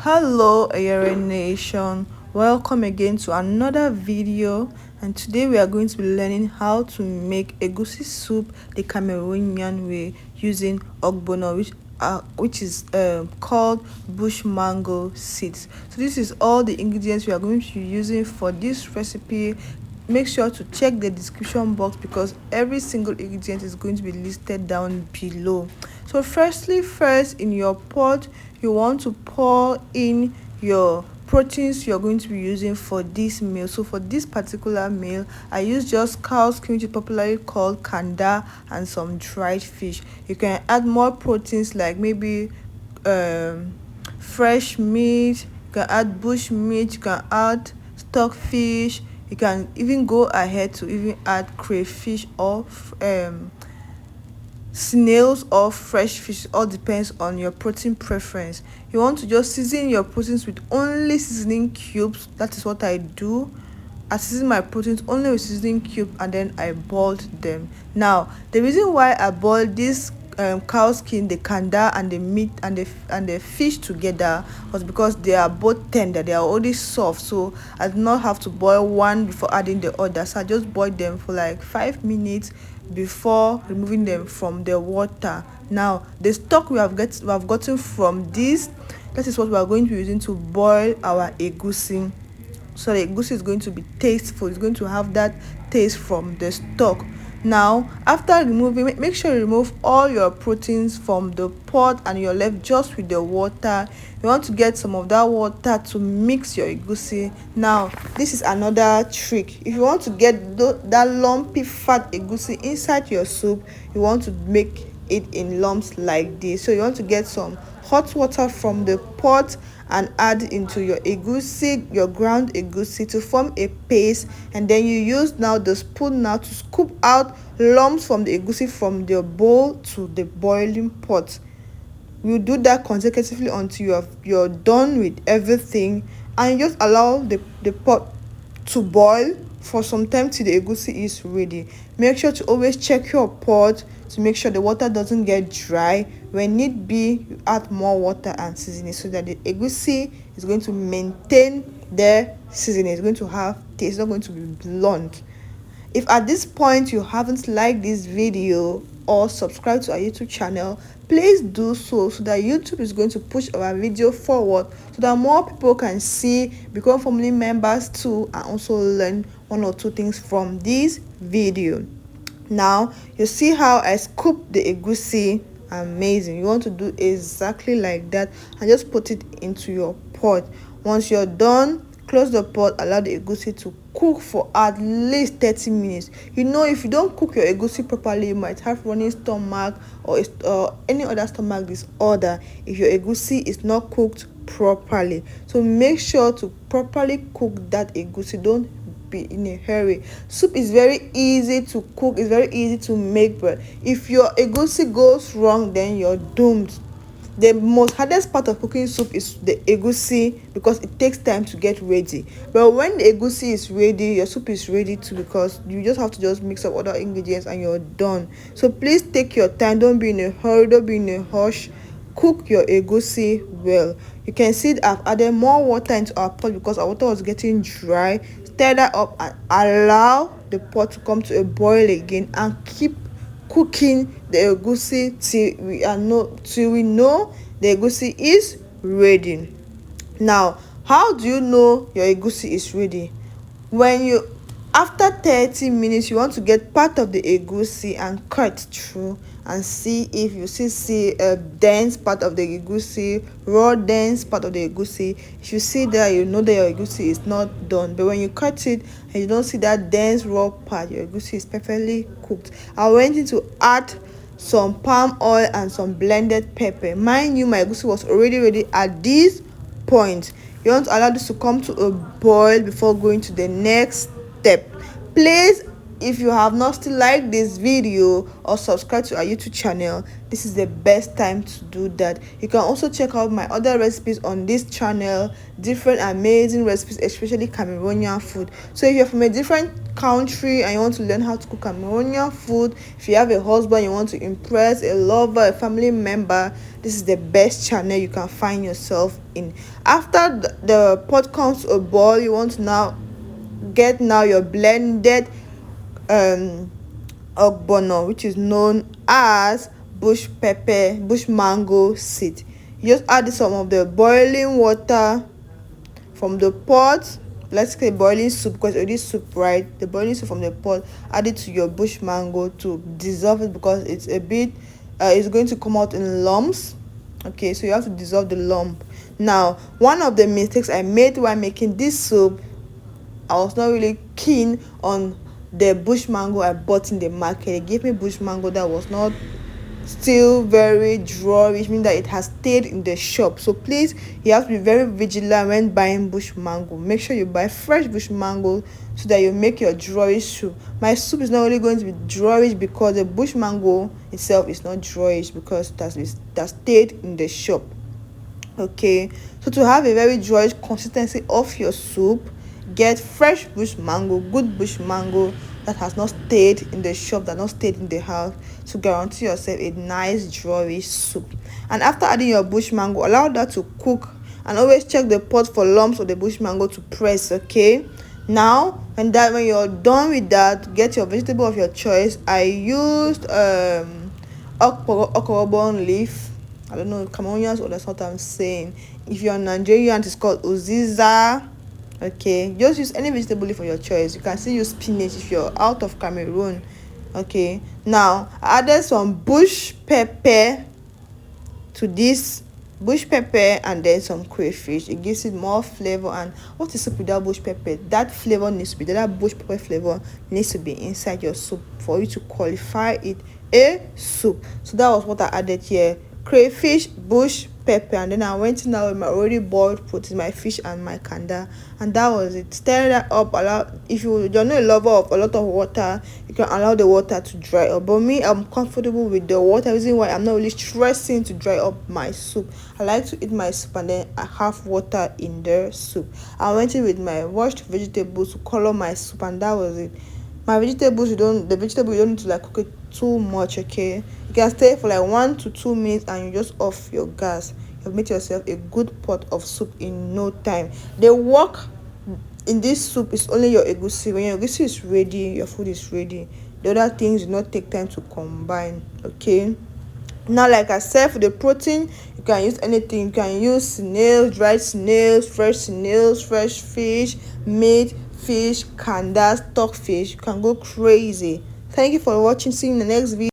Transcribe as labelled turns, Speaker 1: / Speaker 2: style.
Speaker 1: Hello Ayere Nation, welcome again to another video, and today we are going to be learning how to make egusi soup the Cameroonian way using ogbono, which is called bush mango seeds. So this is all the ingredients we are going to be using for this recipe. Make sure to check the description box because every single ingredient is going to be listed down below. So first, in your pot you want to pour in your proteins you're going to be using for this meal. So for this particular meal, I use just cow's skin, which is popularly called kanda, and some dried fish. You can add more proteins like maybe fresh meat, you can add bush meat, you can add stockfish, you can even go ahead to even add crayfish or snails or fresh fish. All depends on your protein preference. You want to just season your proteins with only seasoning cubes. That is what I do. I season my proteins only with seasoning cube, and then I boiled them. Now the reason why I boiled this cow skin, the kanda, and the meat and the fish together was because they are both tender, they are already soft, so I did not have to boil one before adding the other. So I just boiled them for like 5 minutes before removing them from the water. Now the stock we have gotten from this, that is what we are going to be using to boil our egusi. So the egusi is going to be tasteful, it's going to have that taste from the stock. Now after removing, make sure you remove all your proteins from the pot and you're left just with the water. You want to get some of that water to mix your egusi. Now this is another trick. If you want to get that lumpy fat egusi inside your soup, you want to make it in lumps like this. So you want to get some hot water from the pot and add into your egusi, your ground egusi, to form a paste, and then you use now the spoon now to scoop out lumps from the egusi from the bowl to the boiling pot. You do that consecutively until you're done with everything, and you just allow the pot to boil for some time till the egusi is ready. Make sure to always check your pot to make sure the water doesn't get dry. When need be, you add more water and seasoning so that the egusi is going to maintain their seasoning. It's going to have taste, it's not going to be blunt. If at this point you haven't liked this video or subscribed to our YouTube channel, please do so that YouTube is going to push our video forward so that more people can see, become family members too, and also learn one or two things from this video. Now you see how I scoop the egusi. Amazing. You want to do exactly like that and just put it into your pot. Once you're done, close the pot, allow the egusi to cook for at least 30 minutes. You know, if you don't cook your egusi properly, you might have running stomach or any other stomach disorder if your egusi is not cooked properly. So make sure to properly cook that egusi. Don't be in a hurry. Soup is very easy to cook, it's very easy to make, but if your egusi goes wrong, then you're doomed. The most hardest part of cooking soup is the egusi because it takes time to get ready. But when the egusi is ready, your soup is ready too, because you just have to just mix up other ingredients and you're done. So please take your time, don't be in a hurry, don't be in a hush. Cook your egusi well. You can see that I've added more water into our pot because our water was getting dry. Stir that up and allow the pot to come to a boil again, and keep cooking the egusi till we know the egusi is ready. Now how do you know your egusi is ready? When you, after 30 minutes, you want to get part of the egusi and cut through and see if you see a dense part of the egusi, raw dense part of the egusi. If you see that, you know that your egusi is not done. But when you cut it and you don't see that dense raw part, your egusi is perfectly cooked. I went in to add some palm oil and some blended pepper. Mind you, my egusi was already ready at this point. You want to allow this to come to a boil before going to the next step. Place if you have not still liked this video or subscribed to our YouTube channel, this is the best time to do that. You can also check out my other recipes on this channel, different amazing recipes, especially Cameroonian food. So if you're from a different country and you want to learn how to cook Cameroonian food, if you have a husband you want to impress, a lover, a family member, this is the best channel you can find yourself in. After the pot comes to a boil, you want to now get your blended ogbono, which is known as bush pepper, bush mango seed. You just add some of the boiling water from the pot. Let's say boiling soup, because it is soup, right? The boiling soup from the pot, add it to your bush mango to dissolve it, because it's a bit it's going to come out in lumps. Okay, so you have to dissolve the lump. Now, one of the mistakes I made while making this soup, I was not really keen on the bush mango I bought in the market. They gave me bush mango that was not still very dry, which means that it has stayed in the shop. So please, you have to be very vigilant when buying bush mango. Make sure you buy fresh bush mango so that you make your drawish soup. My soup is not only going to be drawish because the bush mango itself is not drawish, because that stayed in the shop. Okay, so to have a very dry consistency of your soup, get fresh bush mango, good bush mango that has not stayed in the shop, that not stayed in the house, to guarantee yourself a nice dry soup. And after adding your bush mango, allow that to cook, and always check the pot for lumps of the bush mango to press. Okay, now when you're done with that, get your vegetable of your choice. I used okporobon leaf. I don't know Cameroonians, or that's what I'm saying. If you're Nigerian, it's called uziza. Okay, just use any vegetable leaf of your choice. You can still use spinach if you're out of Cameroon. Okay, now I added some bush pepper to this, bush pepper, and then some crayfish. It gives it more flavor. And what is soup without bush pepper? That flavor needs to be there. That bush pepper flavor needs to be inside your soup for you to qualify it a soup. So that was what I added here: crayfish, bush pepper, and then I went in now with my already boiled protein, my fish and my kanda, and that was it. Stir that up. If you're not a lover of a lot of water, you can allow the water to dry up, but me, I'm comfortable with the water. Reason why I'm not really stressing to dry up my soup. I like to eat my soup and then I have water in the soup. I went in with my washed vegetables to color my soup, and that was it. My vegetables, you don't need to like cook it too much. Okay, you can stay for like 1 to 2 minutes and you just off your gas. You've made yourself a good pot of soup in no time. The work in this soup is only your egusi. When your egusi is ready, your food is ready. The other things do not take time to combine. Okay, now like I said, for the protein, you can use anything. You can use snails, dried snails, fresh fish, meat, fish, kanda, stockfish. You can go crazy. Thank you for watching. See you in the next video.